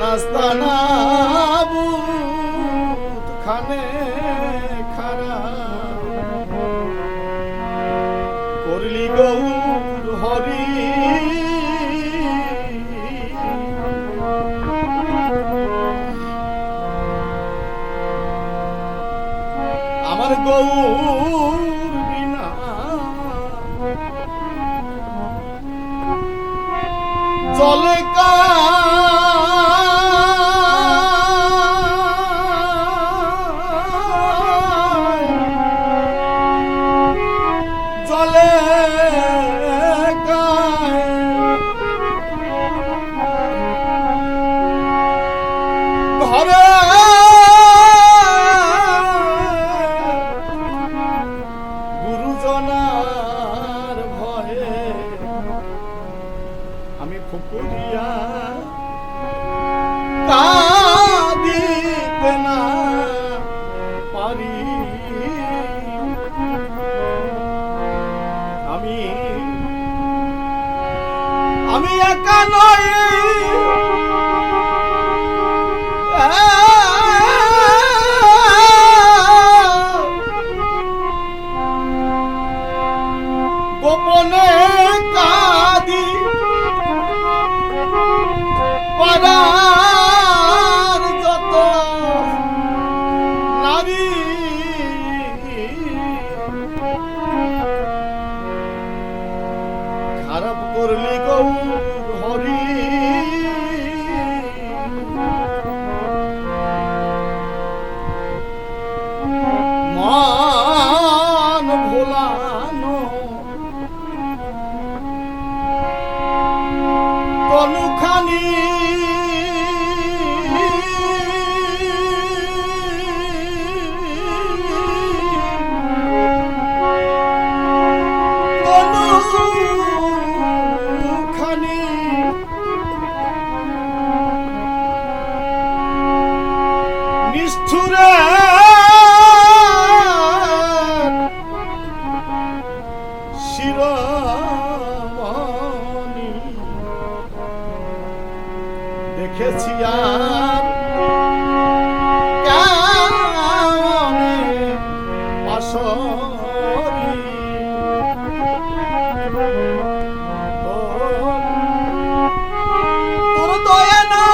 নাস্তানা খানে খারা করলি গৌর হরি আমার গৌর বিনা চলে কা চলে ঘরে গুরুজনার ভয়ে আমি ফুকুরিয়া কাঁদিতে না পারি আমি একা নই গোপনে কাঁদি পাড়ার যত নারী খারাপ করলি গৌর হরি মান ভোলানো তনুখানি নিষ্ঠুরে শিরোমণি দেখেছি আর কেমনে পাশরি তোর দয়া না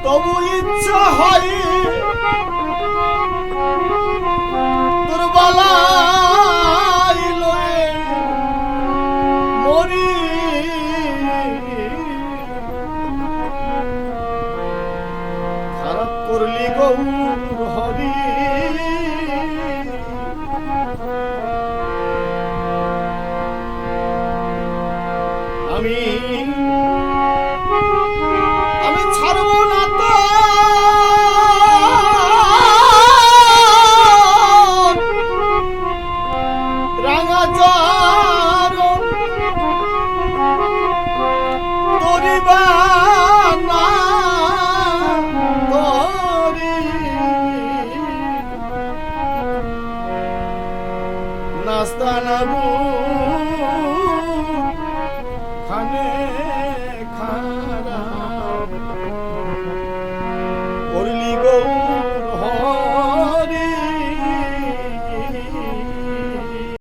তবু ইচ্ছা হয় তোর বালাই লয়ে মরি খারাপ করলি গৌর হরি আমি ছাড়ব না তো রাঙা চরণ তরিবা না তরি নাস্তানা খানে